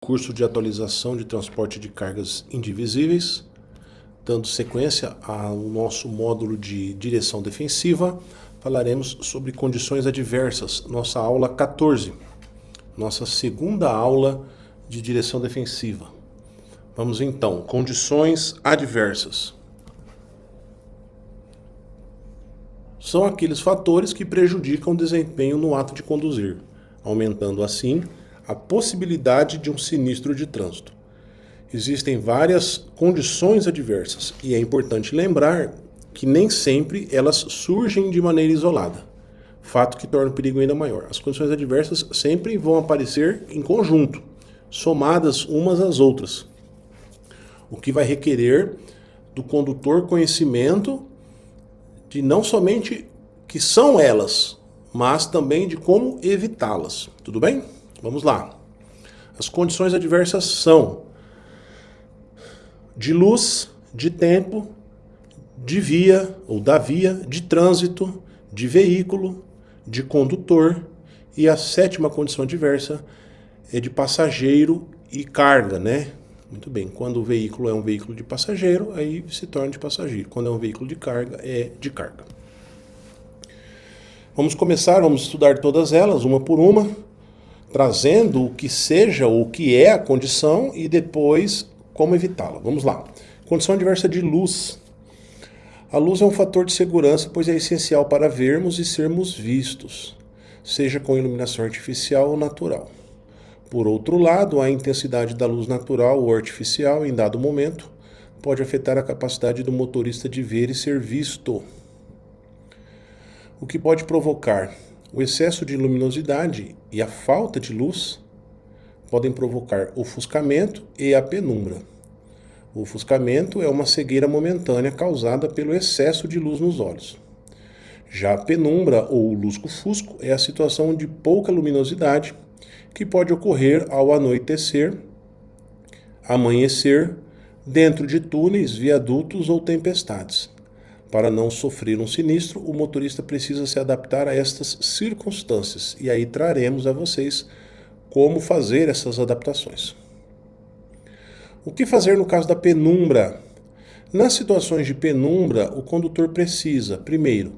curso de atualização de transporte de cargas indivisíveis, dando sequência ao nosso módulo de direção defensiva. Falaremos sobre condições adversas, nossa aula 14, nossa segunda aula de direção defensiva. Vamos então, condições adversas. São aqueles fatores que prejudicam o desempenho no ato de conduzir, aumentando assim a possibilidade de um sinistro de trânsito. Existem várias condições adversas e é importante lembrar que nem sempre elas surgem de maneira isolada, fato que torna o perigo ainda maior. As condições adversas sempre vão aparecer em conjunto, somadas umas às outras, o que vai requerer do condutor conhecimento de não somente que são elas, mas também de como evitá-las. Tudo bem? Vamos lá. As condições adversas são de luz, de tempo, de via ou da via, de trânsito, de veículo, de condutor, e a sétima condição adversa é de passageiro e carga, né? Muito bem, quando o veículo é um veículo de passageiro, aí se torna de passageiro. Quando é um veículo de carga, é de carga. Vamos estudar todas elas, uma por uma, trazendo o que seja, o que é a condição e depois como evitá-la. Vamos lá. Condição adversa de luz. A luz é um fator de segurança, pois é essencial para vermos e sermos vistos, seja com iluminação artificial ou natural. Por outro lado, a intensidade da luz natural ou artificial, em dado momento, pode afetar a capacidade do motorista de ver e ser visto. O que pode provocar? O excesso de luminosidade e a falta de luz podem provocar ofuscamento e a penumbra. O ofuscamento é uma cegueira momentânea causada pelo excesso de luz nos olhos. Já a penumbra ou lusco-fusco é a situação de pouca luminosidade que pode ocorrer ao anoitecer, amanhecer, dentro de túneis, viadutos ou tempestades. Para não sofrer um sinistro, o motorista precisa se adaptar a estas circunstâncias, e aí traremos a vocês como fazer essas adaptações. O que fazer no caso da penumbra? Nas situações de penumbra, o condutor precisa, primeiro,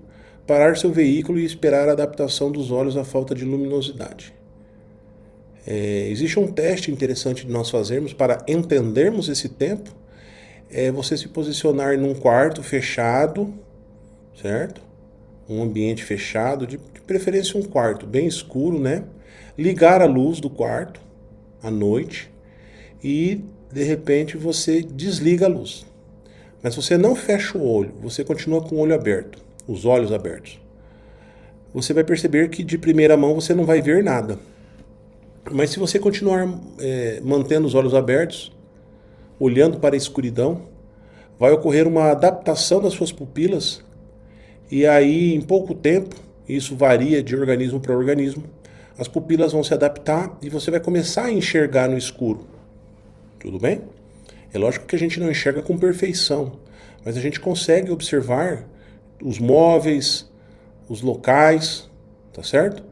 parar seu veículo e esperar a adaptação dos olhos à falta de luminosidade. Existe um teste interessante de nós fazermos para entendermos esse tempo. É você se posicionar num quarto fechado, certo? Um ambiente fechado, de preferência um quarto bem escuro, né? Ligar a luz do quarto à noite e, de repente, você desliga a luz. Mas você não fecha o olho, você continua com o olho aberto, os olhos abertos. Você vai perceber que de primeira mão você não vai ver nada. Mas se você continuar mantendo os olhos abertos, olhando para a escuridão, vai ocorrer uma adaptação das suas pupilas e aí em pouco tempo, isso varia de organismo para organismo, as pupilas vão se adaptar e você vai começar a enxergar no escuro. Tudo bem? É lógico que a gente não enxerga com perfeição, mas a gente consegue observar os móveis, os locais, tá certo?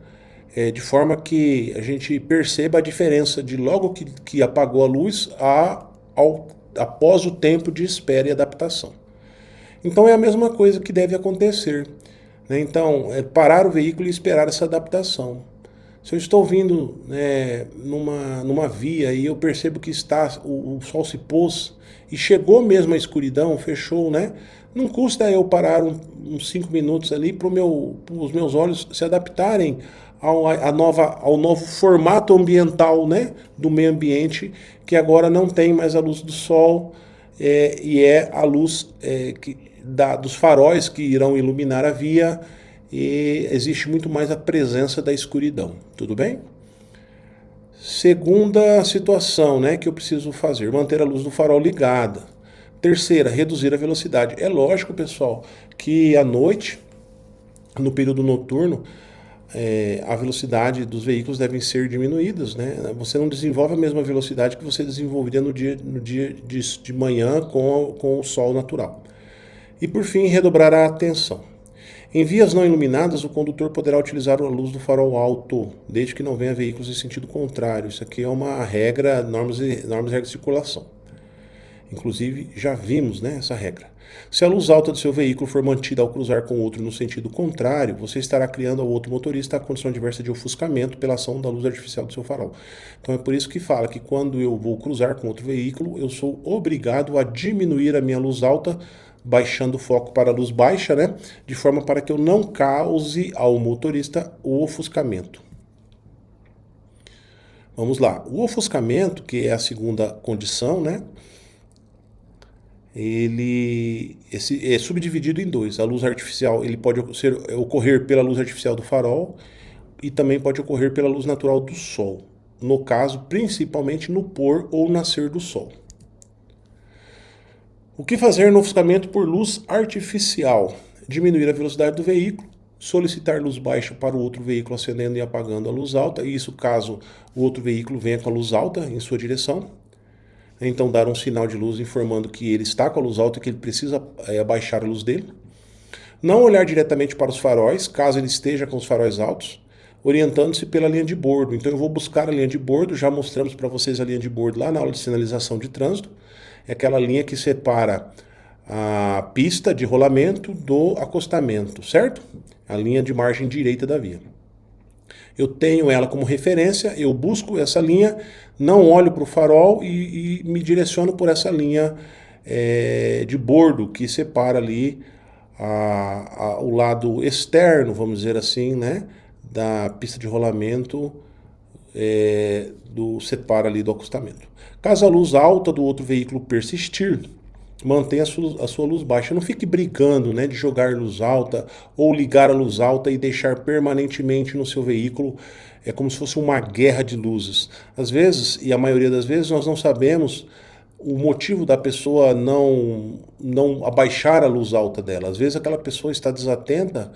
De forma que a gente perceba a diferença de logo que apagou a luz após o tempo de espera e adaptação. Então é a mesma coisa que deve acontecer, né? Então, parar o veículo e esperar essa adaptação. Se eu estou vindo numa via e eu percebo que o sol se pôs e chegou mesmo a escuridão, fechou, né? Não custa eu parar uns 5 minutos ali para os meus olhos se adaptarem ao novo formato ambiental, né, do meio ambiente, que agora não tem mais a luz do sol e é a luz dos faróis que irão iluminar a via, e existe muito mais a presença da escuridão. Tudo bem? Segunda situação, né, que eu preciso fazer, manter a luz do farol ligada. Terceira, reduzir a velocidade. É lógico, pessoal, que à noite, no período noturno, a velocidade dos veículos devem ser diminuídas, né? Você não desenvolve a mesma velocidade que você desenvolveria no dia de manhã com o sol natural. E por fim, redobrar a atenção. Em vias não iluminadas, o condutor poderá utilizar a luz do farol alto, desde que não venha veículos em sentido contrário. Isso aqui é uma regra, normas e regras de circulação. Inclusive, já vimos, né, essa regra. Se a luz alta do seu veículo for mantida ao cruzar com outro no sentido contrário, você estará criando ao outro motorista a condição adversa de ofuscamento pela ação da luz artificial do seu farol. Então é por isso que fala que quando eu vou cruzar com outro veículo, eu sou obrigado a diminuir a minha luz alta, baixando o foco para a luz baixa, né? De forma para que eu não cause ao motorista o ofuscamento. Vamos lá. O ofuscamento, que é a segunda condição, né? Ele é subdividido em dois. A luz artificial, ele pode ocorrer pela luz artificial do farol e também pode ocorrer pela luz natural do sol. No caso, principalmente no pôr ou nascer do sol. O que fazer no ofuscamento por luz artificial? Diminuir a velocidade do veículo, solicitar luz baixa para o outro veículo acendendo e apagando a luz alta, isso caso o outro veículo venha com a luz alta em sua direção. Então dar um sinal de luz informando que ele está com a luz alta e que ele precisa abaixar a luz dele. Não olhar diretamente para os faróis, caso ele esteja com os faróis altos, orientando-se pela linha de bordo. Então eu vou buscar a linha de bordo, já mostramos para vocês a linha de bordo lá na aula de sinalização de trânsito. É aquela linha que separa a pista de rolamento do acostamento, certo? A linha de margem direita da via. Eu tenho ela como referência, eu busco essa linha, não olho para o farol e me direciono por essa linha de bordo que separa ali o lado externo, vamos dizer assim, né, da pista de rolamento, separa ali do acostamento. Caso a luz alta do outro veículo persistir, mantenha a sua luz baixa. Não fique brigando, né, de jogar luz alta ou ligar a luz alta e deixar permanentemente no seu veículo. É como se fosse uma guerra de luzes. Às vezes, e a maioria das vezes, nós não sabemos o motivo da pessoa não abaixar a luz alta dela. Às vezes aquela pessoa está desatenta,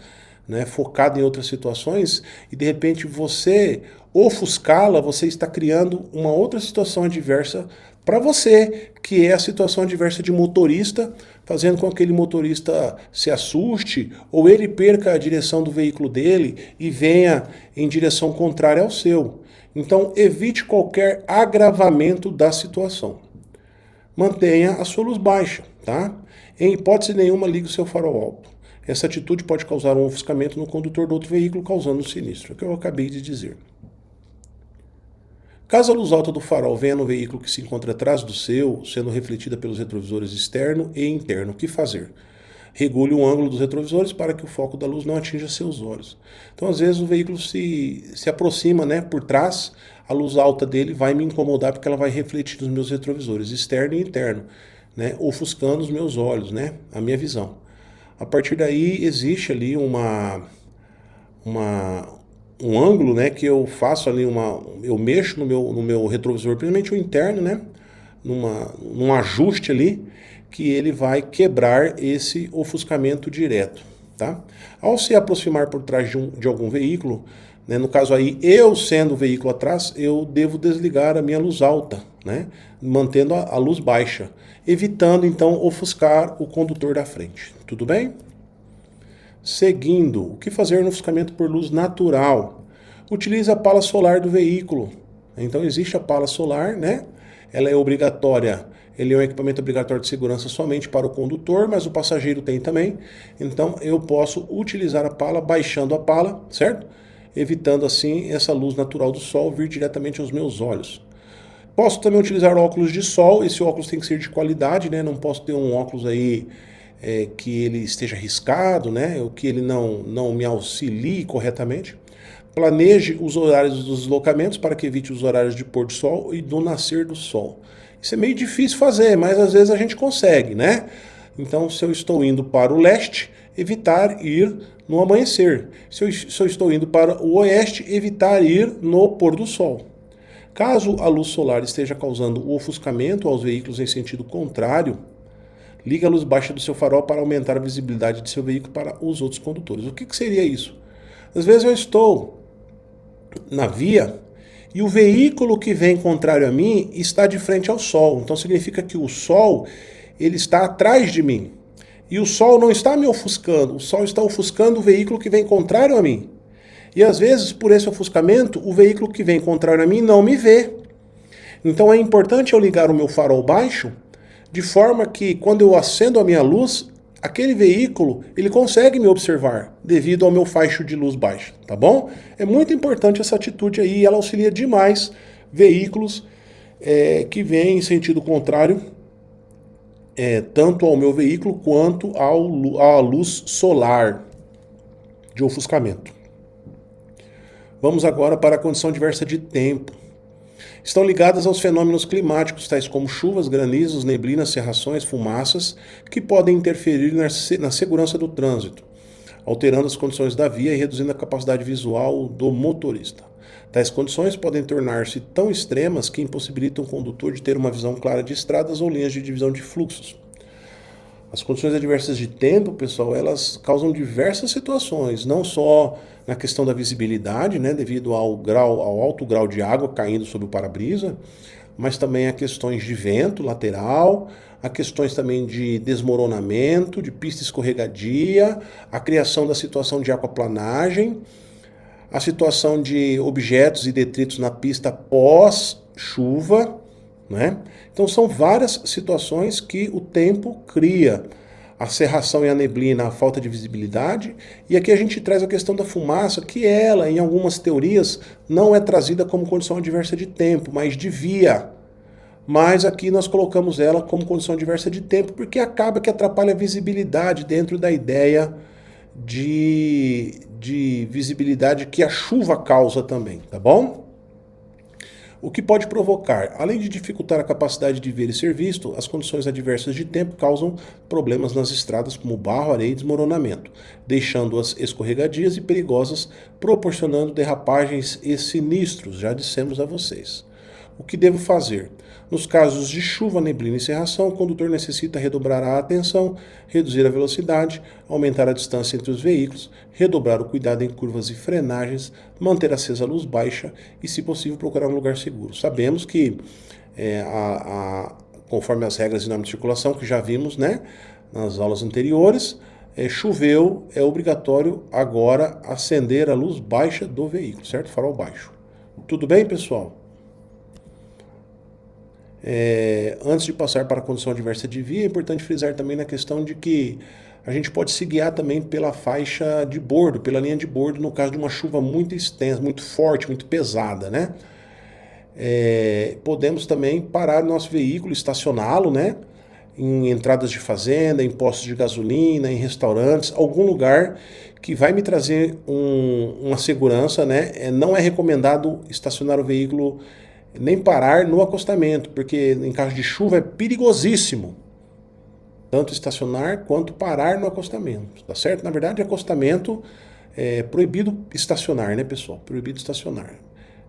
né, focada em outras situações e de repente você ofuscá-la, você está criando uma outra situação adversa para você, que é a situação adversa de motorista, fazendo com que aquele motorista se assuste ou ele perca a direção do veículo dele e venha em direção contrária ao seu. Então, evite qualquer agravamento da situação. Mantenha a sua luz baixa, tá? Em hipótese nenhuma, ligue o seu farol alto. Essa atitude pode causar um ofuscamento no condutor do outro veículo, causando um sinistro, é o que eu acabei de dizer. Caso a luz alta do farol venha no veículo que se encontra atrás do seu, sendo refletida pelos retrovisores externo e interno, o que fazer? Regule o ângulo dos retrovisores para que o foco da luz não atinja seus olhos. Então, às vezes, o veículo se aproxima, né, por trás, a luz alta dele vai me incomodar porque ela vai refletir nos meus retrovisores, externo e interno, né, ofuscando os meus olhos, né, a minha visão. A partir daí, existe ali um ângulo, né, que eu faço ali eu mexo no meu retrovisor, principalmente o interno, né, num ajuste ali, que ele vai quebrar esse ofuscamento direto, tá? Ao se aproximar por trás de algum veículo, né, no caso aí, eu sendo o veículo atrás, eu devo desligar a minha luz alta, né, mantendo a luz baixa, evitando então ofuscar o condutor da frente. Tudo bem? Seguindo, o que fazer no ofuscamento por luz natural? Utilize a pala solar do veículo. Então existe a pala solar, né? Ela é obrigatória, ele é um equipamento obrigatório de segurança somente para o condutor, mas o passageiro tem também. Então eu posso utilizar a pala, baixando a pala, certo? Evitando assim essa luz natural do sol vir diretamente aos meus olhos. Posso também utilizar óculos de sol, esse óculos tem que ser de qualidade, né? Não posso ter um óculos aí que ele esteja riscado, né? Ou que ele não me auxilie corretamente. Planeje os horários dos deslocamentos para que evite os horários de pôr do sol e do nascer do sol. Isso é meio difícil fazer, mas às vezes a gente consegue, né? Então, se eu estou indo para o leste, evitar ir no amanhecer. Se eu estou indo para o oeste, evitar ir no pôr do sol. Caso a luz solar esteja causando o ofuscamento aos veículos em sentido contrário, ligue a luz baixa do seu farol para aumentar a visibilidade de seu veículo para os outros condutores. O que seria isso? Às vezes eu estou na via e o veículo que vem contrário a mim está de frente ao sol. Então significa que o sol ele está atrás de mim. E o sol não está me ofuscando, o sol está ofuscando o veículo que vem contrário a mim. E às vezes, por esse ofuscamento, o veículo que vem contrário a mim não me vê. Então é importante eu ligar o meu farol baixo, de forma que quando eu acendo a minha luz, aquele veículo ele consegue me observar, devido ao meu faixo de luz baixa, tá bom? É muito importante essa atitude aí, e ela auxilia demais veículos que vêm em sentido contrário, tanto ao meu veículo quanto à luz solar de ofuscamento. Vamos agora para a condição diversa de tempo. Estão ligadas aos fenômenos climáticos, tais como chuvas, granizos, neblinas, cerrações, fumaças, que podem interferir na segurança do trânsito, alterando as condições da via e reduzindo a capacidade visual do motorista. Tais condições podem tornar-se tão extremas que impossibilitam o condutor de ter uma visão clara de estradas ou linhas de divisão de fluxos. As condições adversas de tempo, pessoal, elas causam diversas situações, não só na questão da visibilidade, né, devido ao alto grau de água caindo sobre o para-brisa, mas também a questões de vento lateral, a questões também de desmoronamento, de pista escorregadia, a criação da situação de aquaplanagem, a situação de objetos e detritos na pista pós-chuva, né? Então são várias situações que o tempo cria. A cerração e a neblina, a falta de visibilidade. E aqui a gente traz a questão da fumaça, que ela, em algumas teorias, não é trazida como condição adversa de tempo, mas de via. Mas aqui nós colocamos ela como condição adversa de tempo, porque acaba que atrapalha a visibilidade dentro da ideia de visibilidade que a chuva causa também, tá bom? O que pode provocar? Além de dificultar a capacidade de ver e ser visto, as condições adversas de tempo causam problemas nas estradas como barro, areia e desmoronamento, deixando-as escorregadias e perigosas, proporcionando derrapagens e sinistros, já dissemos a vocês. O que devo fazer? Nos casos de chuva, neblina e cerração, o condutor necessita redobrar a atenção, reduzir a velocidade, aumentar a distância entre os veículos, redobrar o cuidado em curvas e frenagens, manter acesa a luz baixa e, se possível, procurar um lugar seguro. Sabemos que, conforme as regras de norma de circulação que já vimos, né, nas aulas anteriores, choveu, é obrigatório agora acender a luz baixa do veículo, certo? Farol baixo. Tudo bem, pessoal? Antes de passar para a condição adversa de via, é importante frisar também na questão de que a gente pode se guiar também pela faixa de bordo, pela linha de bordo, no caso de uma chuva muito extensa, muito forte, muito pesada, né? Podemos também parar o nosso veículo, estacioná-lo, né? Em entradas de fazenda, em postos de gasolina, em restaurantes, algum lugar que vai me trazer uma segurança, né? Não é recomendado estacionar o veículo nem parar no acostamento, porque em caso de chuva é perigosíssimo. Tanto estacionar quanto parar no acostamento, tá certo? Na verdade, acostamento é proibido estacionar, né, pessoal? Proibido estacionar.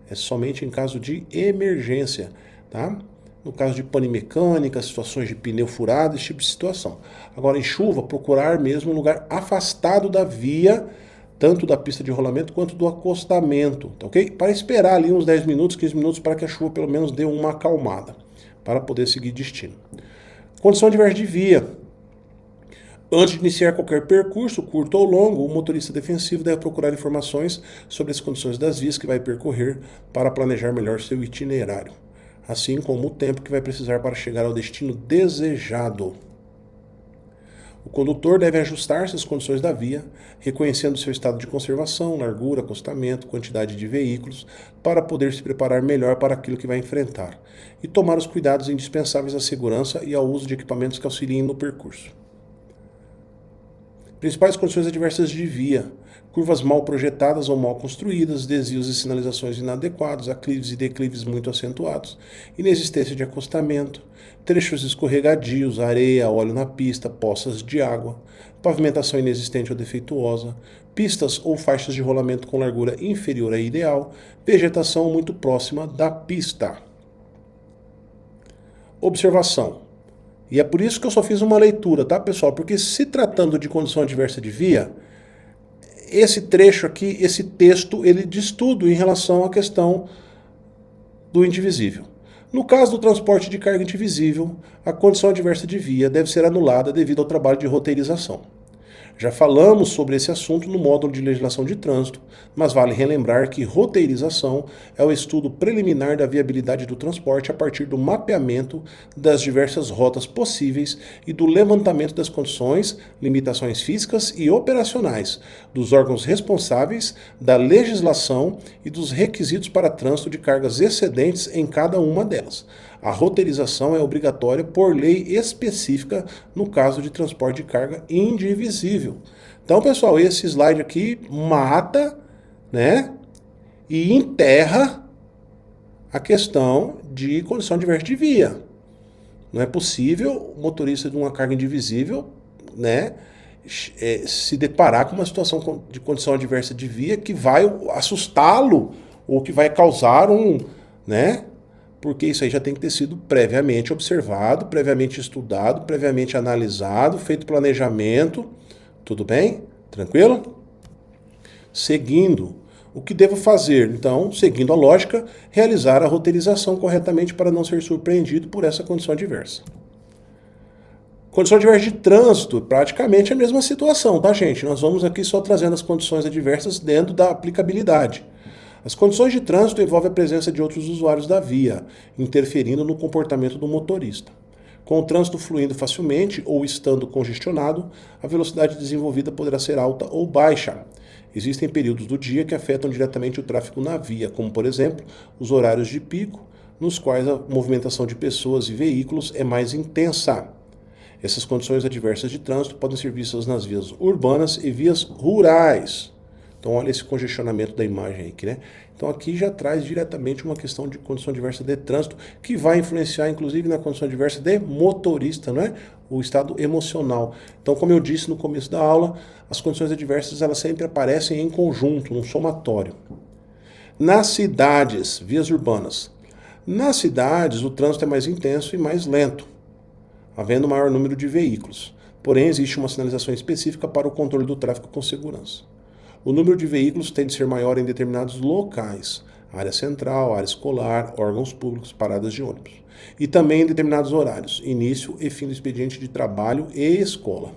É somente em caso de emergência, tá? No caso de pane mecânica, situações de pneu furado, esse tipo de situação. Agora, em chuva, procurar mesmo um lugar afastado da via, tanto da pista de rolamento quanto do acostamento, tá ok? Para esperar ali uns 10 minutos, 15 minutos, para que a chuva pelo menos dê uma acalmada, para poder seguir destino. Condição adversa de via. Antes de iniciar qualquer percurso, curto ou longo, o motorista defensivo deve procurar informações sobre as condições das vias que vai percorrer para planejar melhor seu itinerário, assim como o tempo que vai precisar para chegar ao destino desejado. O condutor deve ajustar-se às condições da via, reconhecendo seu estado de conservação, largura, acostamento, quantidade de veículos, para poder se preparar melhor para aquilo que vai enfrentar, e tomar os cuidados indispensáveis à segurança e ao uso de equipamentos que auxiliem no percurso. Principais condições adversas de via: curvas mal projetadas ou mal construídas, desvios e sinalizações inadequados, aclives e declives muito acentuados, inexistência de acostamento, trechos escorregadios, areia, óleo na pista, poças de água, pavimentação inexistente ou defeituosa, pistas ou faixas de rolamento com largura inferior à ideal, vegetação muito próxima da pista. Observação. E é por isso que eu só fiz uma leitura, tá, pessoal? Porque se tratando de condição adversa de via, esse trecho aqui, esse texto, ele diz tudo em relação à questão do indivisível. No caso do transporte de carga indivisível, a condição adversa de via deve ser anulada devido ao trabalho de roteirização. Já falamos sobre esse assunto no módulo de legislação de trânsito, mas vale relembrar que roteirização é o estudo preliminar da viabilidade do transporte a partir do mapeamento das diversas rotas possíveis e do levantamento das condições, limitações físicas e operacionais dos órgãos responsáveis, da legislação e dos requisitos para trânsito de cargas excedentes em cada uma delas. A roteirização é obrigatória por lei específica no caso de transporte de carga indivisível. Então, pessoal, esse slide aqui mata, né, e enterra a questão de condição adversa de via. Não é possível o motorista de uma carga indivisível, né, se deparar com uma situação de condição adversa de via que vai assustá-lo ou que vai causar né, porque isso aí já tem que ter sido previamente observado, previamente estudado, previamente analisado, feito planejamento. Tudo bem? Tranquilo? Seguindo, o que devo fazer? Então, seguindo a lógica, realizar a roteirização corretamente para não ser surpreendido por essa condição adversa. Condição adversa de trânsito, praticamente a mesma situação, tá, gente? Nós vamos aqui só trazendo as condições adversas dentro da aplicabilidade. As condições de trânsito envolvem a presença de outros usuários da via, interferindo no comportamento do motorista. Com o trânsito fluindo facilmente ou estando congestionado, a velocidade desenvolvida poderá ser alta ou baixa. Existem períodos do dia que afetam diretamente o tráfego na via, como, por exemplo, os horários de pico, nos quais a movimentação de pessoas e veículos é mais intensa. Essas condições adversas de trânsito podem ser vistas nas vias urbanas e vias rurais. Então, olha esse congestionamento da imagem aqui, né? Então, aqui já traz diretamente uma questão de condição adversa de trânsito que vai influenciar, inclusive, na condição adversa de motorista, não é? O estado emocional. Então, como eu disse no começo da aula, as condições adversas, elas sempre aparecem em conjunto, num somatório. Nas cidades, vias urbanas. Nas cidades, o trânsito é mais intenso e mais lento, havendo maior número de veículos. Porém, existe uma sinalização específica para o controle do tráfego com segurança. O número de veículos tende a ser maior em determinados locais, área central, área escolar, órgãos públicos, paradas de ônibus. E também em determinados horários, início e fim do expediente de trabalho e escola.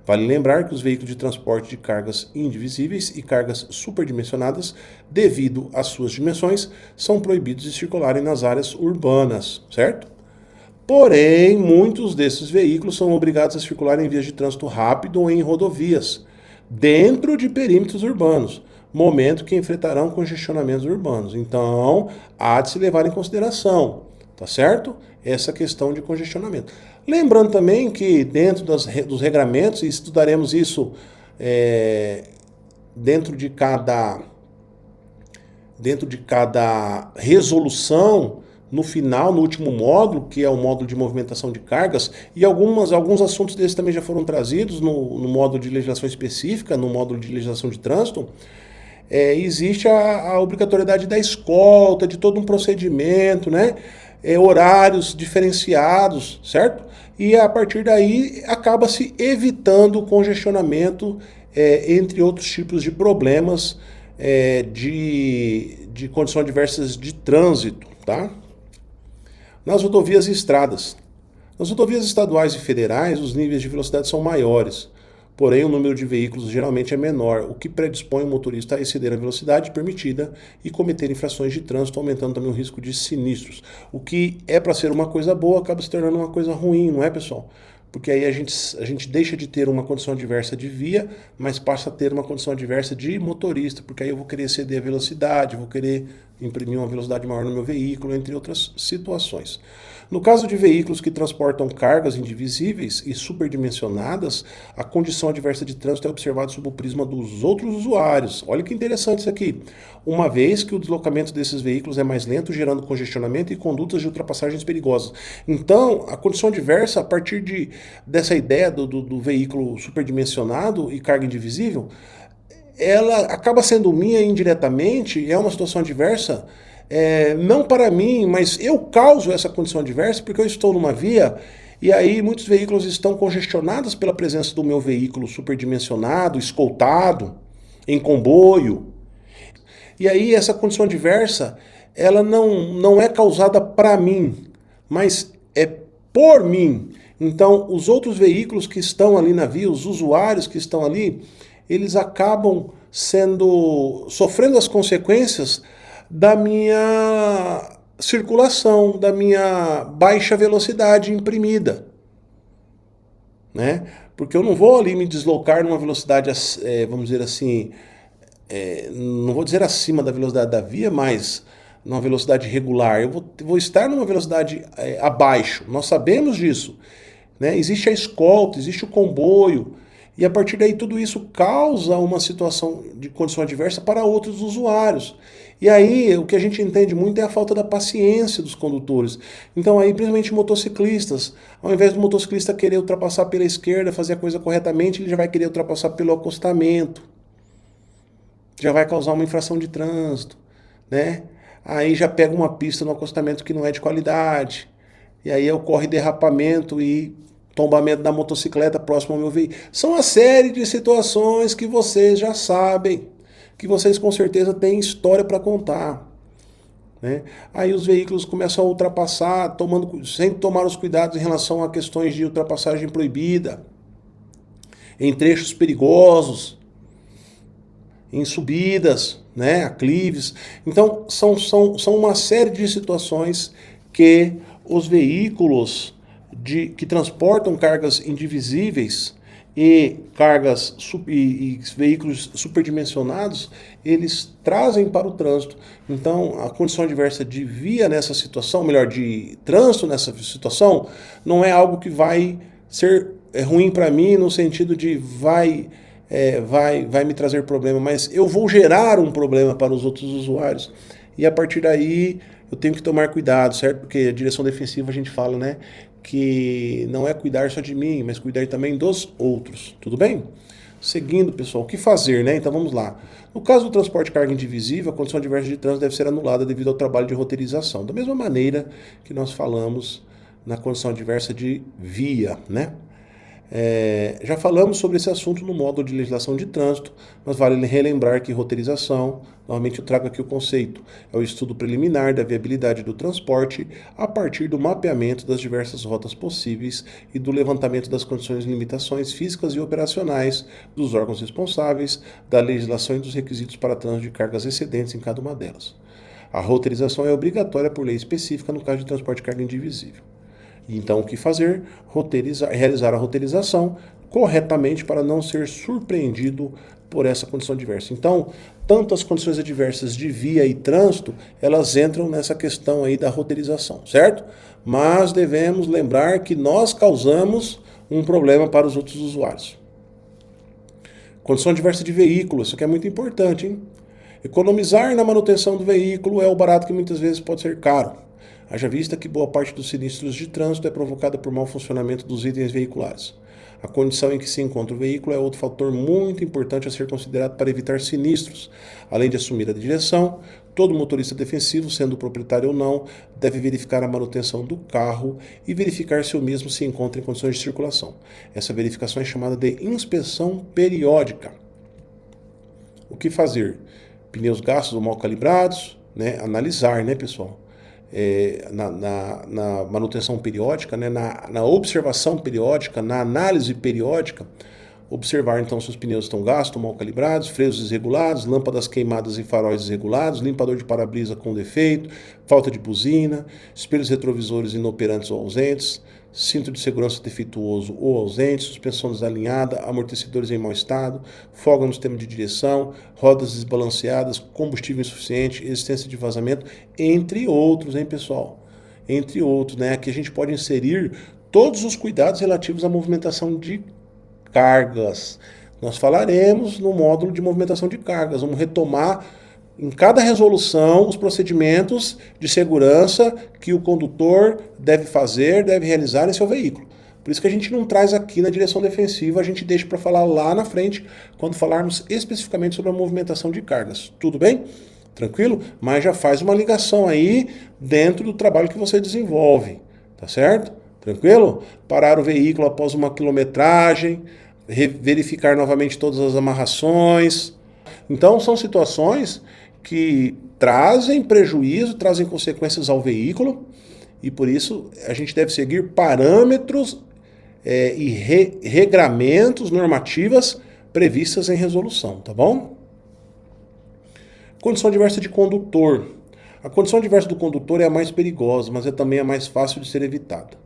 Vale lembrar que os veículos de transporte de cargas indivisíveis e cargas superdimensionadas, devido às suas dimensões, são proibidos de circularem nas áreas urbanas, certo? Porém, muitos desses veículos são obrigados a circular em vias de trânsito rápido ou em rodovias, dentro de perímetros urbanos, momento que enfrentarão congestionamentos urbanos. Então, há de se levar em consideração, tá certo? Essa questão de congestionamento. Lembrando também que dentro dos regramentos, e estudaremos isso dentro de cada resolução, no final, no último módulo, que é o módulo de movimentação de cargas, e alguns assuntos desses também já foram trazidos no módulo de legislação específica, no módulo de legislação de trânsito, existe a obrigatoriedade da escolta, de todo um procedimento, né? Horários diferenciados, certo? E a partir daí acaba-se evitando o congestionamento, entre outros tipos de problemas de condições adversas de trânsito, tá? Nas rodovias e estradas. Nas rodovias estaduais e federais, os níveis de velocidade são maiores, porém o número de veículos geralmente é menor, o que predispõe o motorista a exceder a velocidade permitida e cometer infrações de trânsito, aumentando também o risco de sinistros. O que é para ser uma coisa boa acaba se tornando uma coisa ruim, não é, pessoal? Porque aí a gente deixa de ter uma condição adversa de via, mas passa a ter uma condição adversa de motorista, porque aí eu vou querer exceder a velocidade, vou querer imprimir uma velocidade maior no meu veículo, entre outras situações. No caso de veículos que transportam cargas indivisíveis e superdimensionadas, a condição adversa de trânsito é observada sob o prisma dos outros usuários. Olha que interessante isso aqui. Uma vez que o deslocamento desses veículos é mais lento, gerando congestionamento e condutas de ultrapassagens perigosas. Então, a condição adversa, a partir dessa ideia do veículo superdimensionado e carga indivisível, ela acaba sendo minha indiretamente, é uma situação adversa, não para mim, mas eu causo essa condição adversa porque eu estou numa via e aí muitos veículos estão congestionados pela presença do meu veículo superdimensionado, escoltado, em comboio. E aí essa condição adversa, ela não é causada para mim, mas é por mim. Então, os outros veículos que estão ali na via, os usuários que estão ali, eles acabam sofrendo as consequências da minha circulação, da minha baixa velocidade imprimida, né? Porque eu não vou ali me deslocar numa velocidade, vamos dizer assim, não vou dizer acima da velocidade da via, mas numa velocidade regular. Eu vou estar numa velocidade abaixo. Nós sabemos disso, né? Existe a escolta, existe o comboio, e a partir daí tudo isso causa uma situação de condição adversa para outros usuários. E aí o que a gente entende muito é a falta da paciência dos condutores. Então aí, principalmente motociclistas, ao invés do motociclista querer ultrapassar pela esquerda, fazer a coisa corretamente, ele já vai querer ultrapassar pelo acostamento. Já vai causar uma infração de trânsito, né? Aí já pega uma pista no acostamento que não é de qualidade. E aí ocorre derrapamento e tombamento da motocicleta próximo ao meu veículo. São uma série de situações que vocês já sabem, que vocês com certeza têm história para contar, né? Aí os veículos começam a ultrapassar, sem tomar os cuidados em relação a questões de ultrapassagem proibida, em trechos perigosos, em subidas, né, aclives. Então, são uma série de situações que os veículos que transportam cargas indivisíveis e veículos superdimensionados, eles trazem para o trânsito. Então, a condição adversa de via nessa situação, melhor, de trânsito nessa situação, não é algo que vai ser ruim para mim no sentido de vai me trazer problema, mas eu vou gerar um problema para os outros usuários. E a partir daí eu tenho que tomar cuidado, certo? Porque a direção defensiva a gente fala, né, que não é cuidar só de mim, mas cuidar também dos outros. Tudo bem? Seguindo, pessoal, o que fazer, né? Então vamos lá. No caso do transporte de carga indivisível, a condição adversa de trânsito deve ser anulada devido ao trabalho de roteirização. Da mesma maneira que nós falamos na condição adversa de via, né? Já falamos sobre esse assunto no módulo de legislação de trânsito, mas vale relembrar que roteirização, novamente eu trago aqui o conceito, é o estudo preliminar da viabilidade do transporte a partir do mapeamento das diversas rotas possíveis e do levantamento das condições e limitações físicas e operacionais dos órgãos responsáveis, da legislação e dos requisitos para trânsito de cargas excedentes em cada uma delas. A roteirização é obrigatória por lei específica no caso de transporte de carga indivisível. Então, o que fazer? Realizar a roteirização corretamente para não ser surpreendido por essa condição adversa. Então, tanto as condições adversas de via e trânsito, elas entram nessa questão aí da roteirização, certo? Mas devemos lembrar que nós causamos um problema para os outros usuários. Condição adversa de veículo, isso aqui é muito importante, hein? Economizar na manutenção do veículo é o barato que muitas vezes pode ser caro. Haja vista que boa parte dos sinistros de trânsito é provocada por mau funcionamento dos itens veiculares. A condição em que se encontra o veículo é outro fator muito importante a ser considerado para evitar sinistros. Além de assumir a direção, todo motorista defensivo, sendo proprietário ou não, deve verificar a manutenção do carro e verificar se o mesmo se encontra em condições de circulação. Essa verificação é chamada de inspeção periódica. O que fazer? Pneus gastos ou mal calibrados, né? Analisar, né, pessoal? Na manutenção periódica, né, na observação periódica, na análise periódica, observar então se os pneus estão gastos, mal calibrados, freios desregulados, lâmpadas queimadas e faróis desregulados, limpador de para-brisa com defeito, falta de buzina, espelhos retrovisores inoperantes ou ausentes, cinto de segurança defeituoso ou ausente, suspensão desalinhada, amortecedores em mau estado, folga no sistema de direção, rodas desbalanceadas, combustível insuficiente, existência de vazamento, entre outros, hein, pessoal? Entre outros, né? Aqui a gente pode inserir todos os cuidados relativos à movimentação de cargas. Nós falaremos no módulo de movimentação de cargas, vamos retomar em cada resolução os procedimentos de segurança que o condutor deve fazer, deve realizar em seu veículo. Por isso que a gente não traz aqui na direção defensiva, a gente deixa para falar lá na frente, quando falarmos especificamente sobre a movimentação de cargas. Tudo bem? Tranquilo? Mas já faz uma ligação aí dentro do trabalho que você desenvolve, tá certo? Tranquilo? Parar o veículo após uma quilometragem, verificar novamente todas as amarrações. Então, são situações que trazem prejuízo, trazem consequências ao veículo, e por isso a gente deve seguir parâmetros e regramentos, normativas previstas em resolução, tá bom? Condição adversa de condutor. A condição adversa do condutor é a mais perigosa, mas é também a mais fácil de ser evitada,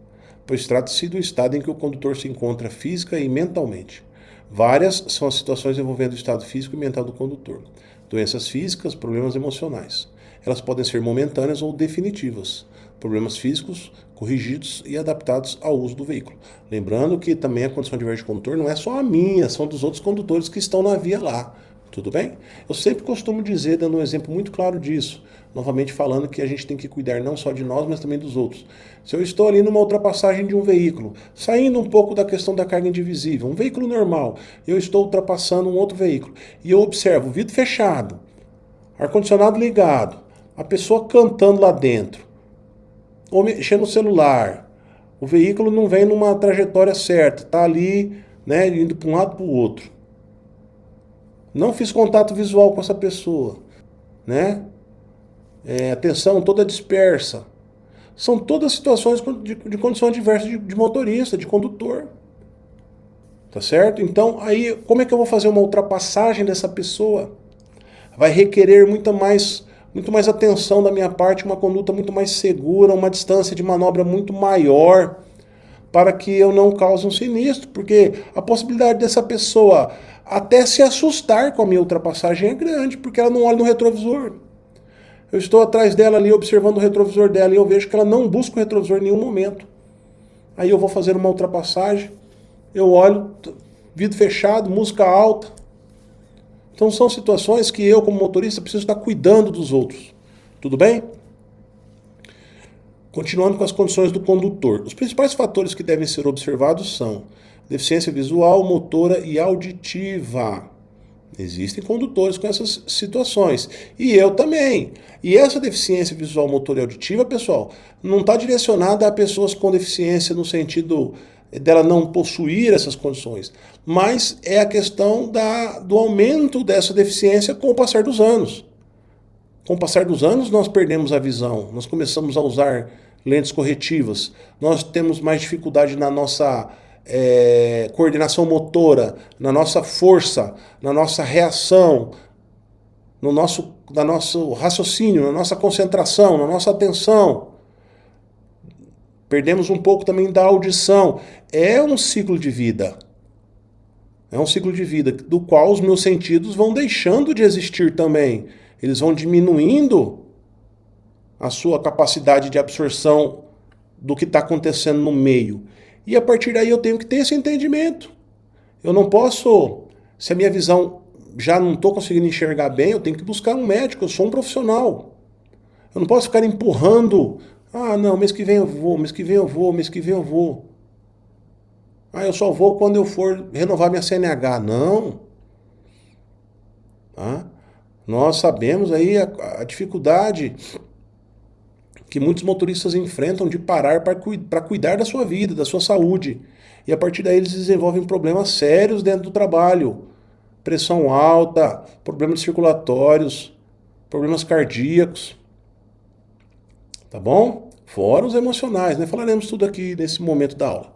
pois trata-se do estado em que o condutor se encontra física e mentalmente. Várias são as situações envolvendo o estado físico e mental do condutor. Doenças físicas, problemas emocionais. Elas podem ser momentâneas ou definitivas. Problemas físicos corrigidos e adaptados ao uso do veículo. Lembrando que também a condição adversa de condutor não é só a minha, são dos outros condutores que estão na via lá. Tudo bem? Eu sempre costumo dizer, dando um exemplo muito claro disso, novamente falando que a gente tem que cuidar não só de nós, mas também dos outros. Se eu estou ali numa ultrapassagem de um veículo, saindo um pouco da questão da carga indivisível, um veículo normal, eu estou ultrapassando um outro veículo, e eu observo o vidro fechado, ar-condicionado ligado, a pessoa cantando lá dentro, ou mexendo no celular, o veículo não vem numa trajetória certa, está ali, né, indo para um lado para o outro. Não fiz contato visual com essa pessoa, né? Atenção toda dispersa. São todas situações de condição adversa de motorista, de condutor. Tá certo? Então, aí, como é que eu vou fazer uma ultrapassagem dessa pessoa? Vai requerer muito mais atenção da minha parte, uma conduta muito mais segura, uma distância de manobra muito maior, para que eu não cause um sinistro, porque a possibilidade dessa pessoa até se assustar com a minha ultrapassagem é grande, porque ela não olha no retrovisor. Eu estou atrás dela ali, observando o retrovisor dela, e eu vejo que ela não busca o retrovisor em nenhum momento. Aí eu vou fazer uma ultrapassagem, eu olho, vidro fechado, música alta. Então são situações que eu, como motorista, preciso estar cuidando dos outros. Tudo bem? Continuando com as condições do condutor. Os principais fatores que devem ser observados são deficiência visual, motora e auditiva. Existem condutores com essas situações. E eu também. E essa deficiência visual, motora e auditiva, pessoal, não está direcionada a pessoas com deficiência no sentido dela não possuir essas condições. Mas é a questão do aumento dessa deficiência com o passar dos anos. Com o passar dos anos, nós perdemos a visão. Nós começamos a usar lentes corretivas. Nós temos mais dificuldade na nossa coordenação motora, na nossa força, na nossa reação, no nosso raciocínio, na nossa concentração, na nossa atenção. Perdemos um pouco também da audição. É um ciclo de vida. É um ciclo de vida do qual os meus sentidos vão deixando de existir também. Eles vão diminuindo a sua capacidade de absorção do que está acontecendo no meio. E a partir daí eu tenho que ter esse entendimento. Eu não posso, se a minha visão já não estou conseguindo enxergar bem, eu tenho que buscar um médico, eu sou um profissional. Eu não posso ficar empurrando, não, mês que vem eu vou, mês que vem eu vou, mês que vem eu vou. Eu só vou quando eu for renovar minha CNH. Não. Tá? Nós sabemos aí a dificuldade que muitos motoristas enfrentam de parar para cuidar da sua vida, da sua saúde. E a partir daí eles desenvolvem problemas sérios dentro do trabalho. Pressão alta, problemas circulatórios, problemas cardíacos. Tá bom? Fora os emocionais, né? Falaremos tudo aqui nesse momento da aula.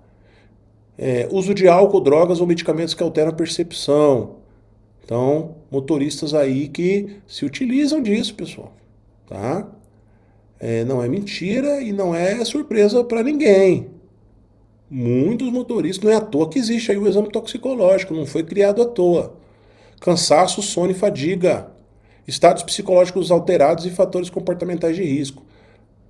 Uso de álcool, drogas ou medicamentos que alteram a percepção. Então, motoristas aí que se utilizam disso, pessoal. Tá? Não é mentira e não é surpresa para ninguém. Muitos motoristas, não é à toa que existe aí o exame toxicológico, não foi criado à toa. Cansaço, sono e fadiga, estados psicológicos alterados e fatores comportamentais de risco.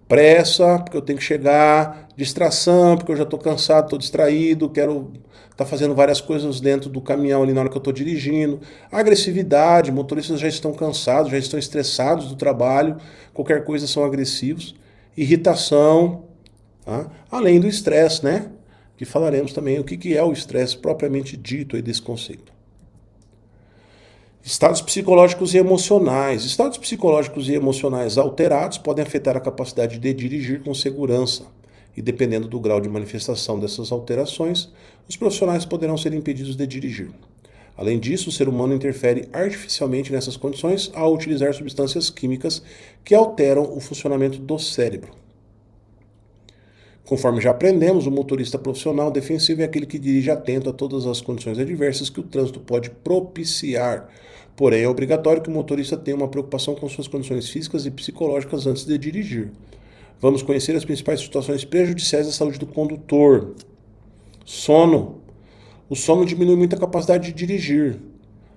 Pressa, porque eu tenho que chegar, distração, porque eu já estou cansado, estou distraído, quero estar fazendo várias coisas dentro do caminhão ali na hora que eu estou dirigindo. Agressividade, motoristas já estão cansados, já estão estressados do trabalho, qualquer coisa são agressivos. Irritação, tá? Além do estresse, né? Que falaremos também o que é o estresse propriamente dito aí desse conceito. Estados psicológicos e emocionais. Estados psicológicos e emocionais alterados podem afetar a capacidade de dirigir com segurança. E dependendo do grau de manifestação dessas alterações, os profissionais poderão ser impedidos de dirigir. Além disso, o ser humano interfere artificialmente nessas condições ao utilizar substâncias químicas que alteram o funcionamento do cérebro. Conforme já aprendemos, o motorista profissional defensivo é aquele que dirige atento a todas as condições adversas que o trânsito pode propiciar. Porém, é obrigatório que o motorista tenha uma preocupação com suas condições físicas e psicológicas antes de dirigir. Vamos conhecer as principais situações prejudiciais à saúde do condutor. Sono. O sono diminui muito a capacidade de dirigir.